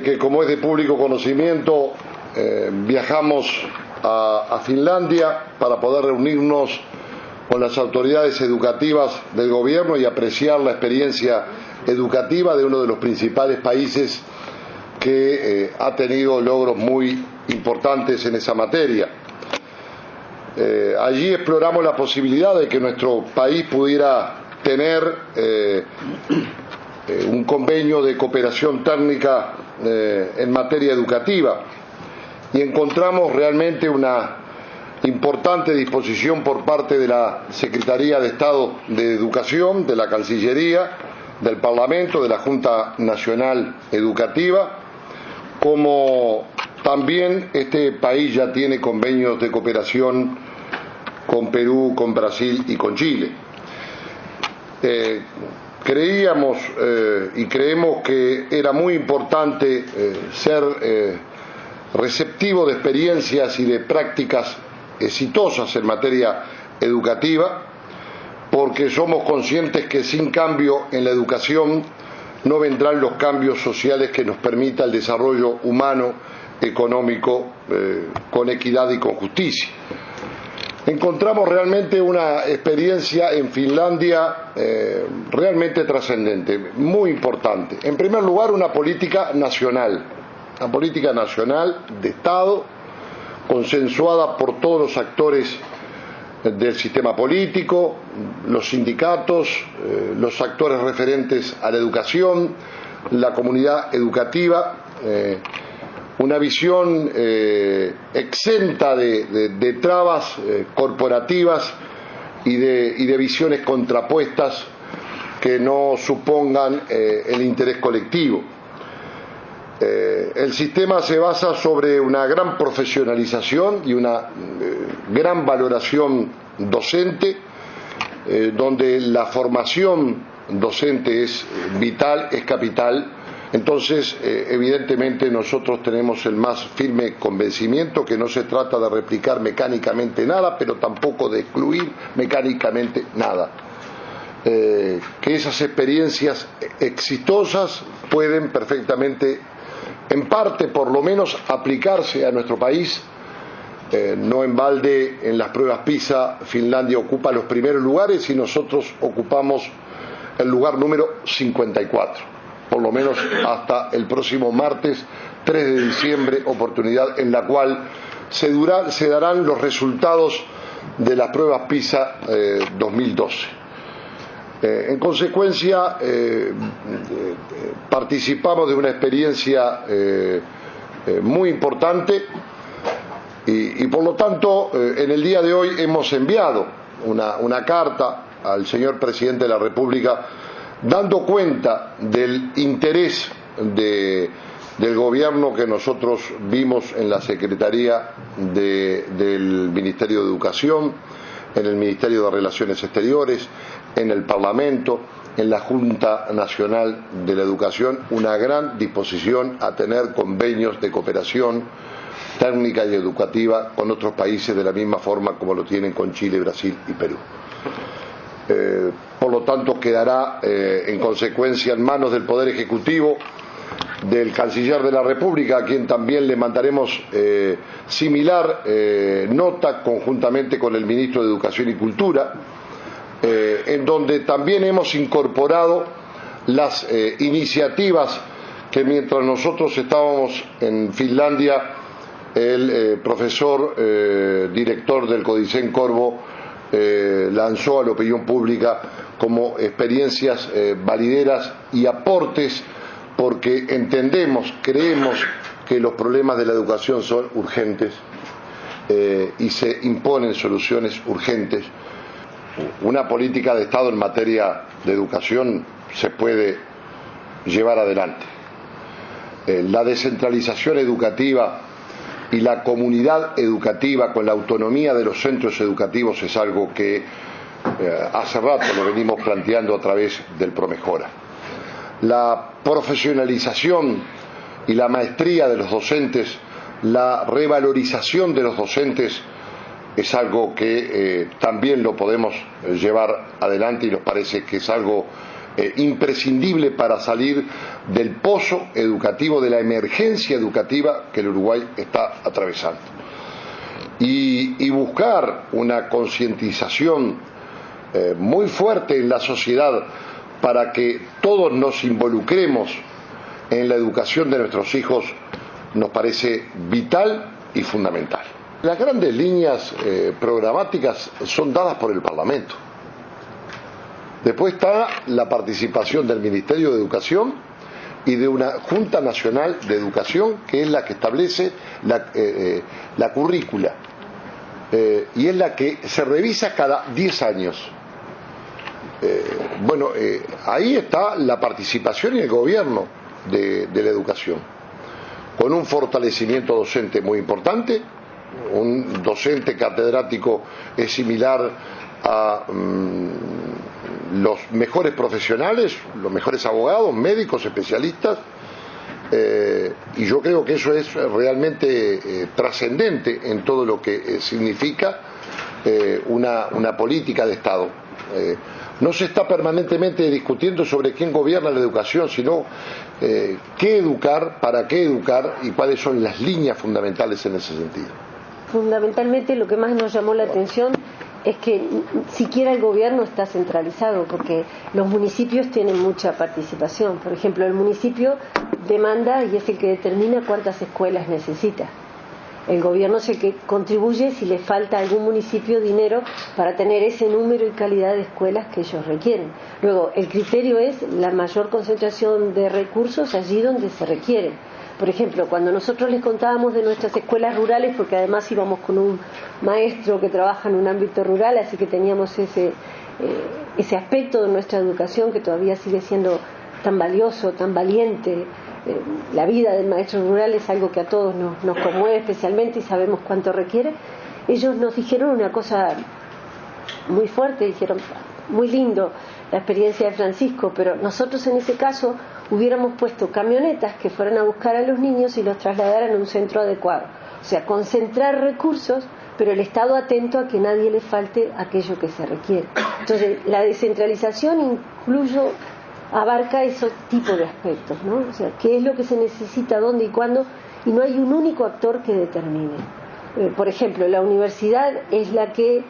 que, como es de público conocimiento, viajamos a Finlandia para poder reunirnos con las autoridades educativas del gobierno y apreciar la experiencia educativa de uno de los principales países que ha tenido logros muy importantes en esa materia. Allí exploramos la posibilidad de que nuestro país pudiera tener un convenio de cooperación técnica en materia educativa, y encontramos realmente una importante disposición por parte de la Secretaría de Estado de Educación, de la Cancillería, del Parlamento, de la Junta Nacional Educativa, como también este país ya tiene convenios de cooperación con Perú, con Brasil y con Chile. Creíamos y creemos que era muy importante ser receptivo de experiencias y de prácticas exitosas en materia educativa, porque somos conscientes que sin cambio en la educación no vendrán los cambios sociales que nos permita el desarrollo humano, económico, con equidad y con justicia. Encontramos realmente una experiencia en Finlandia realmente trascendente, muy importante. En primer lugar, una política nacional de Estado, consensuada por todos los actores del sistema político, los sindicatos, los actores referentes a la educación, la comunidad educativa, una visión exenta de trabas corporativas y de visiones contrapuestas que no supongan el interés colectivo. El sistema se basa sobre una gran profesionalización y una gran valoración docente, donde la formación docente es vital, es capital. Entonces, evidentemente nosotros tenemos el más firme convencimiento que no se trata de replicar mecánicamente nada, pero tampoco de excluir mecánicamente nada. Que esas experiencias exitosas pueden perfectamente, en parte por lo menos, aplicarse a nuestro país. No en balde, en las pruebas PISA Finlandia ocupa los primeros lugares y nosotros ocupamos el lugar número 54. Por lo menos hasta el próximo martes 3 de diciembre, oportunidad en la cual se darán los resultados de las pruebas PISA 2012. En consecuencia, participamos de una experiencia muy importante y por lo tanto en el día de hoy hemos enviado una carta al señor Presidente de la República dando cuenta del interés del gobierno que nosotros vimos en la Secretaría del Ministerio de Educación, en el Ministerio de Relaciones Exteriores, en el Parlamento, en la Junta Nacional de la Educación, una gran disposición a tener convenios de cooperación técnica y educativa con otros países de la misma forma como lo tienen con Chile, Brasil y Perú. Por lo tanto, quedará en consecuencia en manos del Poder Ejecutivo, del Canciller de la República, a quien también le mandaremos similar nota conjuntamente con el Ministro de Educación y Cultura, en donde también hemos incorporado las iniciativas que mientras nosotros estábamos en Finlandia, el profesor director del Codicen Corvo lanzó a la opinión pública como experiencias valideras y aportes, porque entendemos, creemos que los problemas de la educación son urgentes y se imponen soluciones urgentes. Una política de Estado en materia de educación se puede llevar adelante. La descentralización educativa y la comunidad educativa con la autonomía de los centros educativos es algo que hace rato lo venimos planteando a través del ProMejora. La profesionalización y la maestría de los docentes, la revalorización de los docentes es algo que también lo podemos llevar adelante y nos parece que es algo imprescindible para salir del pozo educativo, de la emergencia educativa que el Uruguay está atravesando. Y buscar una concientización muy fuerte en la sociedad para que todos nos involucremos en la educación de nuestros hijos nos parece vital y fundamental. Las grandes líneas programáticas son dadas por el Parlamento. Después está la participación del Ministerio de Educación y de una Junta Nacional de Educación, que es la que establece la currícula y es la que se revisa cada 10 años. Ahí está la participación y el gobierno de la educación, con un fortalecimiento docente muy importante. Un docente catedrático es similar a los mejores profesionales, los mejores abogados, médicos, especialistas, y yo creo que eso es realmente trascendente en todo lo que significa una política de Estado. No se está permanentemente discutiendo sobre quién gobierna la educación, sino qué educar, para qué educar y cuáles son las líneas fundamentales en ese sentido. Fundamentalmente lo que más nos llamó la atención es que siquiera el gobierno está centralizado, porque los municipios tienen mucha participación. Por ejemplo, el municipio demanda y es el que determina cuántas escuelas necesita. El gobierno es el que contribuye si le falta a algún municipio dinero para tener ese número y calidad de escuelas que ellos requieren. Luego, el criterio es la mayor concentración de recursos allí donde se requieren. Por ejemplo, cuando nosotros les contábamos de nuestras escuelas rurales, porque además íbamos con un maestro que trabaja en un ámbito rural, así que teníamos ese aspecto de nuestra educación que todavía sigue siendo tan valioso, tan valiente. La vida del maestro rural es algo que a todos nos conmueve especialmente y sabemos cuánto requiere. Ellos nos dijeron una cosa muy fuerte, dijeron, muy lindo la experiencia de Francisco, pero nosotros en ese caso hubiéramos puesto camionetas que fueran a buscar a los niños y los trasladaran a un centro adecuado. O sea, concentrar recursos, pero el Estado atento a que nadie le falte aquello que se requiere. Entonces, la descentralización abarca ese tipo de aspectos, ¿no? O sea, qué es lo que se necesita, dónde y cuándo, y no hay un único actor que determine. Por ejemplo, la universidad es la que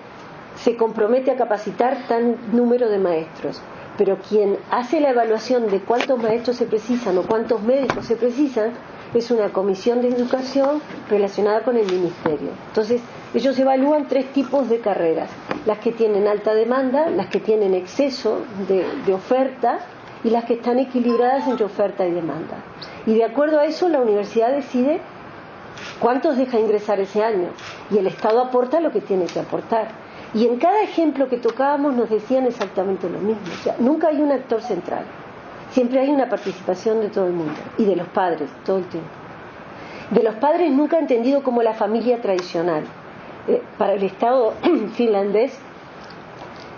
se compromete a capacitar tal número de maestros, pero quien hace la evaluación de cuántos maestros se precisan o cuántos médicos se precisan es una comisión de educación relacionada con el ministerio. Entonces, ellos evalúan 3 tipos de carreras: las que tienen alta demanda, las que tienen exceso de oferta y las que están equilibradas entre oferta y demanda. Y de acuerdo a eso, la universidad decide cuántos deja ingresar ese año y el Estado aporta lo que tiene que aportar. Y en cada ejemplo que tocábamos nos decían exactamente lo mismo. O sea, nunca hay un actor central. Siempre hay una participación de todo el mundo y de los padres todo el tiempo. De los padres nunca entendido como la familia tradicional. Para el Estado finlandés,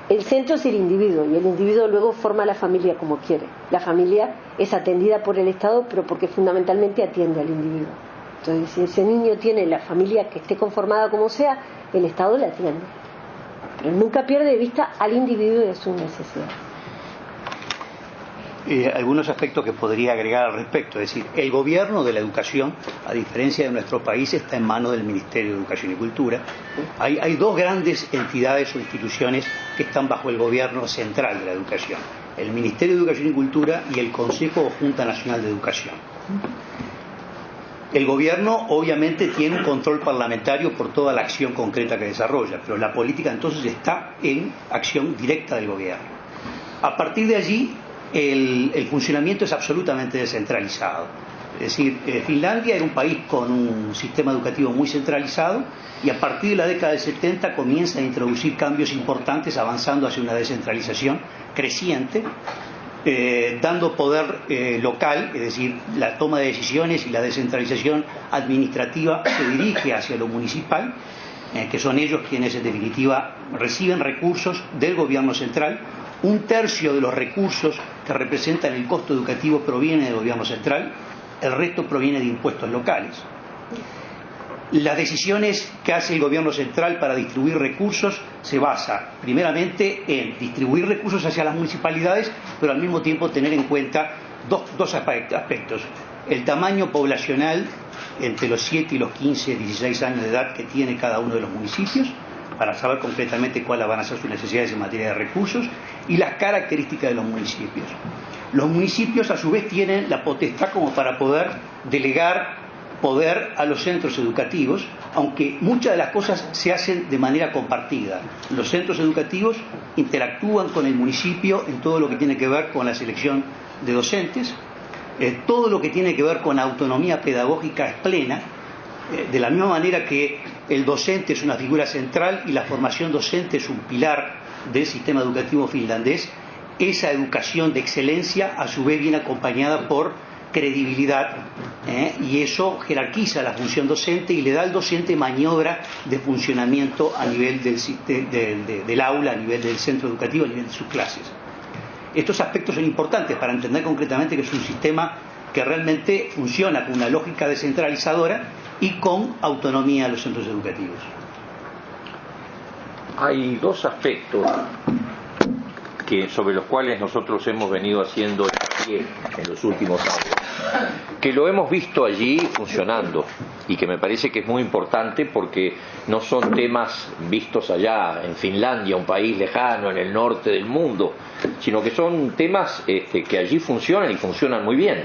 el centro es el individuo y el individuo luego forma la familia como quiere. La familia es atendida por el Estado, pero porque fundamentalmente atiende al individuo. Entonces, si ese niño tiene la familia que esté conformada como sea, el Estado la atiende. Pero nunca pierde de vista al individuo y a sus necesidades. Algunos aspectos que podría agregar al respecto, es decir, el gobierno de la educación, a diferencia de nuestro país, está en manos del Ministerio de Educación y Cultura. Hay 2 grandes entidades o instituciones que están bajo el gobierno central de la educación: el Ministerio de Educación y Cultura y el Consejo o Junta Nacional de Educación. El gobierno obviamente tiene un control parlamentario por toda la acción concreta que desarrolla, pero la política entonces está en acción directa del gobierno. A partir de allí, el funcionamiento es absolutamente descentralizado. Es decir, Finlandia era un país con un sistema educativo muy centralizado y a partir de la década del 70 comienza a introducir cambios importantes, avanzando hacia una descentralización creciente, dando poder local, es decir, la toma de decisiones y la descentralización administrativa se dirige hacia lo municipal, que son ellos quienes en definitiva reciben recursos del gobierno central. 1/3 de los recursos que representan el costo educativo proviene del gobierno central, el resto proviene de impuestos locales. Las decisiones que hace el gobierno central para distribuir recursos se basa primeramente en distribuir recursos hacia las municipalidades, pero al mismo tiempo tener en cuenta dos aspectos. El tamaño poblacional entre los 7 y los 15, 16 años de edad que tiene cada uno de los municipios, para saber concretamente cuáles van a ser sus necesidades en materia de recursos, y las características de los municipios. Los municipios a su vez tienen la potestad como para poder delegar poder a los centros educativos, aunque muchas de las cosas se hacen de manera compartida. Los centros educativos interactúan con el municipio en todo lo que tiene que ver con la selección de docentes, todo lo que tiene que ver con autonomía pedagógica es plena, de la misma manera que el docente es una figura central y la formación docente es un pilar del sistema educativo finlandés. Esa educación de excelencia a su vez viene acompañada por credibilidad, y eso jerarquiza la función docente y le da al docente maniobra de funcionamiento a nivel del aula, a nivel del centro educativo, a nivel de sus clases. Estos aspectos son importantes para entender concretamente que es un sistema que realmente funciona con una lógica descentralizadora y con autonomía a los centros educativos. Hay dos aspectos sobre los cuales nosotros hemos venido haciendo hincapié en los últimos años, que lo hemos visto allí funcionando y que me parece que es muy importante porque no son temas vistos allá en Finlandia, un país lejano en el norte del mundo, sino que son temas que allí funcionan y funcionan muy bien.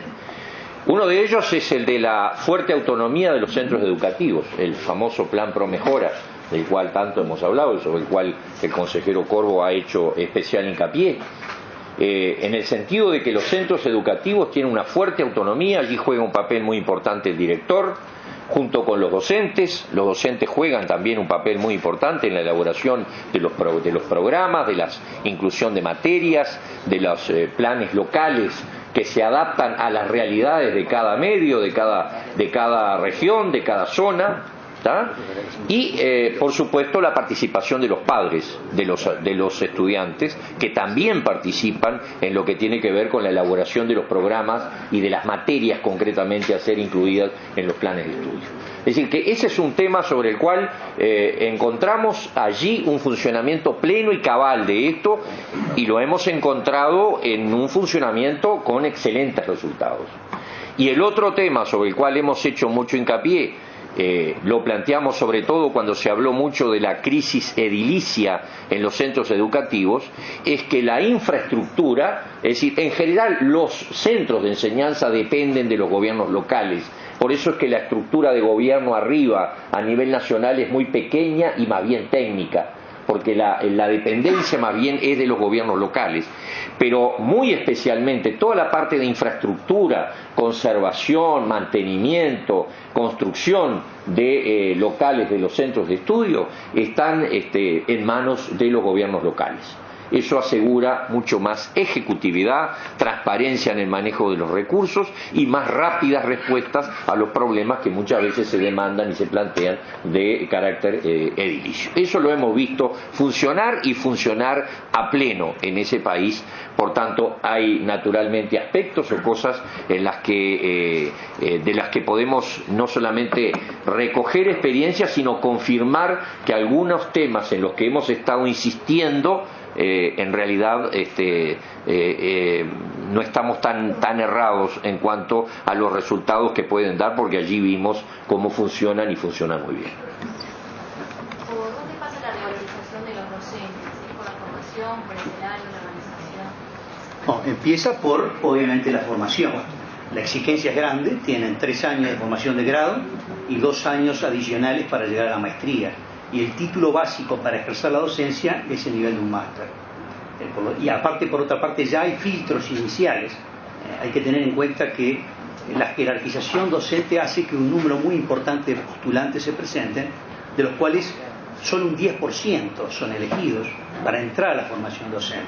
Uno de ellos es el de la fuerte autonomía de los centros educativos, el famoso Plan Pro Mejora, del cual tanto hemos hablado y sobre el cual el consejero Corvo ha hecho especial hincapié, en el sentido de que los centros educativos tienen una fuerte autonomía. Allí juega un papel muy importante el director, junto con los docentes juegan también un papel muy importante en la elaboración de los programas, de la inclusión de materias, de los planes locales que se adaptan a las realidades de cada medio, de cada región, de cada zona. Y por supuesto la participación de los padres de los estudiantes, que también participan en lo que tiene que ver con la elaboración de los programas y de las materias concretamente a ser incluidas en los planes de estudio. Es decir, que ese es un tema sobre el cual encontramos allí un funcionamiento pleno y cabal de esto, y lo hemos encontrado en un funcionamiento con excelentes resultados. Y el otro tema sobre el cual hemos hecho mucho hincapié, lo planteamos sobre todo cuando se habló mucho de la crisis edilicia en los centros educativos, es que la infraestructura, es decir, en general los centros de enseñanza dependen de los gobiernos locales. Por eso es que la estructura de gobierno arriba a nivel nacional es muy pequeña y más bien técnica, porque la dependencia más bien es de los gobiernos locales. Pero muy especialmente toda la parte de infraestructura, conservación, mantenimiento, construcción de locales de los centros de estudio están en manos de los gobiernos locales. Eso asegura mucho más ejecutividad, transparencia en el manejo de los recursos y más rápidas respuestas a los problemas que muchas veces se demandan y se plantean de carácter edilicio. Eso lo hemos visto funcionar y funcionar a pleno en ese país. Por tanto, hay naturalmente aspectos o cosas en las que, de las que podemos no solamente recoger experiencias, sino confirmar que algunos temas en los que hemos estado insistiendo en realidad no estamos tan errados en cuanto a los resultados que pueden dar, porque allí vimos cómo funcionan y funcionan muy bien. ¿Por dónde pasa la revalorización de los docentes? ¿Es por la formación, por el salario, la organización? No, empieza por, obviamente, la formación. La exigencia es grande, tienen 3 años de formación de grado y 2 años adicionales para llegar a la maestría. Y el título básico para ejercer la docencia es el nivel de un máster. Y aparte, por otra parte, ya hay filtros iniciales. Hay que tener en cuenta que la jerarquización docente hace que un número muy importante de postulantes se presenten, de los cuales solo un 10% son elegidos para entrar a la formación docente.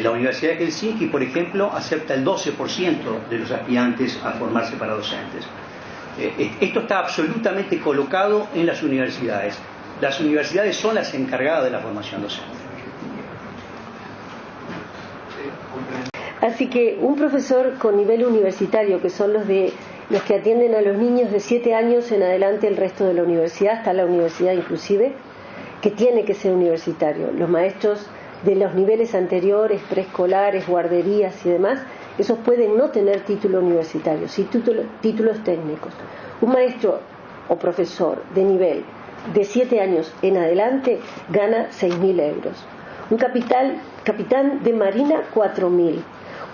La Universidad de Helsinki, por ejemplo, acepta el 12% de los aspirantes a formarse para docentes. Esto está absolutamente colocado en las universidades. Las universidades son las encargadas de la formación docente. Así que un profesor con nivel universitario, que son los de los que atienden a los niños de 7 años en adelante, el resto de la universidad, hasta la universidad inclusive, que tiene que ser universitario. Los maestros de los niveles anteriores, preescolares, guarderías y demás, esos pueden no tener título universitario, sí títulos técnicos. Un maestro o profesor de nivel de 7 años en adelante gana 6.000 euros. Un capitán de marina, 4.000.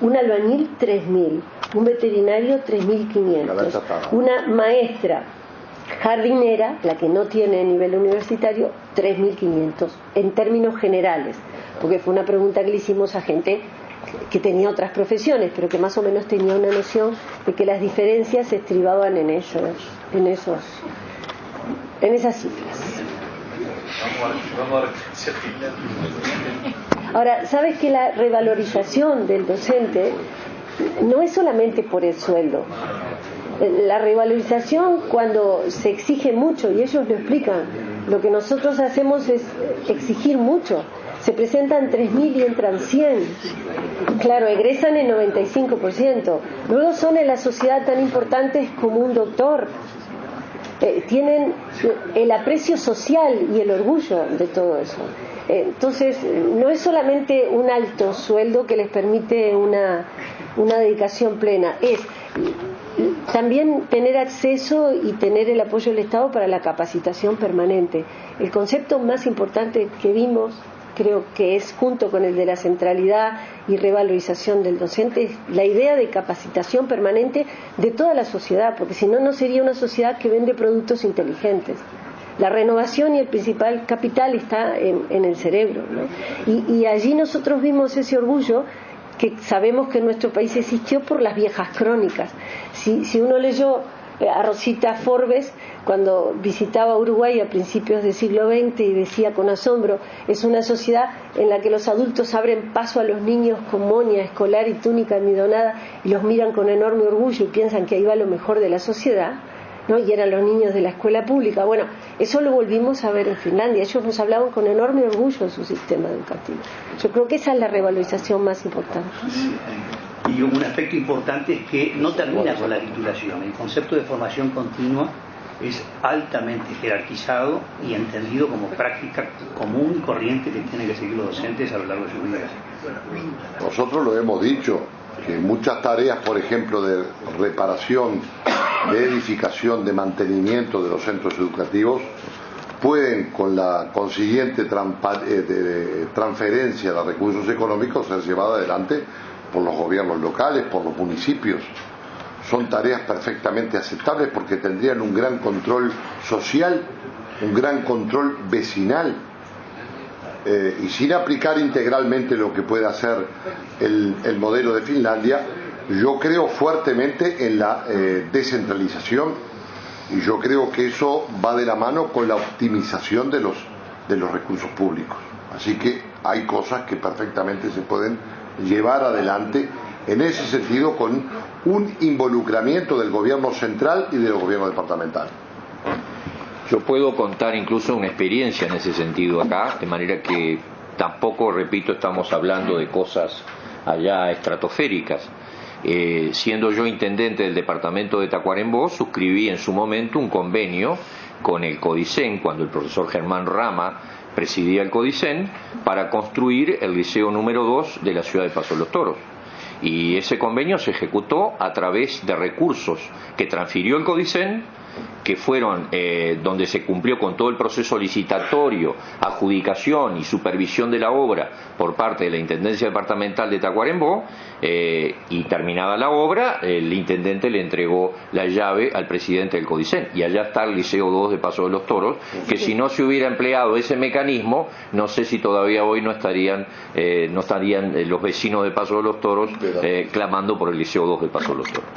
Un albañil, 3.000. Un veterinario, 3.500. Una maestra jardinera, la que no tiene nivel universitario, 3.500, en términos generales, porque fue una pregunta que le hicimos a gente que tenía otras profesiones, pero que más o menos tenía una noción de que las diferencias se estribaban en esas cifras. Ahora, ¿sabes que la revalorización del docente no es solamente por el sueldo? La revalorización, cuando se exige mucho, y ellos lo explican, lo que nosotros hacemos es exigir mucho. Se presentan 3.000 y entran 100. Claro, egresan el 95%. Luego son en la sociedad tan importantes como un doctor. Tienen el aprecio social y el orgullo de todo eso. Entonces, no es solamente un alto sueldo que les permite una dedicación plena, es también tener acceso y tener el apoyo del Estado para la capacitación permanente. El concepto más importante que vimos, creo que es junto con el de la centralidad y revalorización del docente, es la idea de capacitación permanente de toda la sociedad, porque si no, no sería una sociedad que vende productos inteligentes. La renovación y el principal capital está en el cerebro, ¿no? Y allí nosotros vimos ese orgullo que sabemos que en nuestro país existió por las viejas crónicas. Si uno leyó a Rosita Forbes cuando visitaba Uruguay a principios del siglo XX y decía con asombro, es una sociedad en la que los adultos abren paso a los niños con moña escolar y túnica almidonada y los miran con enorme orgullo y piensan que ahí va lo mejor de la sociedad, ¿no? Y eran los niños de la escuela pública. Bueno, eso lo volvimos a ver en Finlandia. Ellos nos hablaban con enorme orgullo de su sistema educativo. Yo creo que esa es la revalorización más importante. Y un aspecto importante es que no termina con la titulación. El concepto de formación continua es altamente jerarquizado y entendido como práctica común y corriente que tienen que seguir los docentes a lo largo de su vida. Nosotros lo hemos dicho, que muchas tareas, por ejemplo, de reparación, de edificación, de mantenimiento de los centros educativos, pueden, con la consiguiente transferencia de recursos económicos, ser llevadas adelante por los gobiernos locales, por los municipios. Son tareas perfectamente aceptables porque tendrían un gran control social, un gran control vecinal, y sin aplicar integralmente lo que puede hacer el modelo de Finlandia. Yo creo fuertemente en la descentralización, y yo creo que eso va de la mano con la optimización de los recursos públicos. Así que hay cosas que perfectamente se pueden llevar adelante en ese sentido, con un involucramiento del gobierno central y del gobierno departamental. Yo puedo contar incluso una experiencia en ese sentido acá, de manera que tampoco, repito, estamos hablando de cosas allá estratosféricas. Siendo yo intendente del departamento de Tacuarembó, suscribí en su momento un convenio con el CODICEN, cuando el profesor Germán Rama presidía el CODICEN, para construir el liceo número 2 de la ciudad de Paso de los Toros. Y ese convenio se ejecutó a través de recursos que transfirió el CODICEN, que fueron donde se cumplió con todo el proceso licitatorio, adjudicación y supervisión de la obra por parte de la Intendencia Departamental de Tacuarembó, y terminada la obra, el intendente le entregó la llave al presidente del CODICEN, y allá está el Liceo 2 de Paso de los Toros, que si no se hubiera empleado ese mecanismo, no sé si todavía hoy no estarían los vecinos de Paso de los Toros clamando por el Liceo 2 de Paso de los Toros.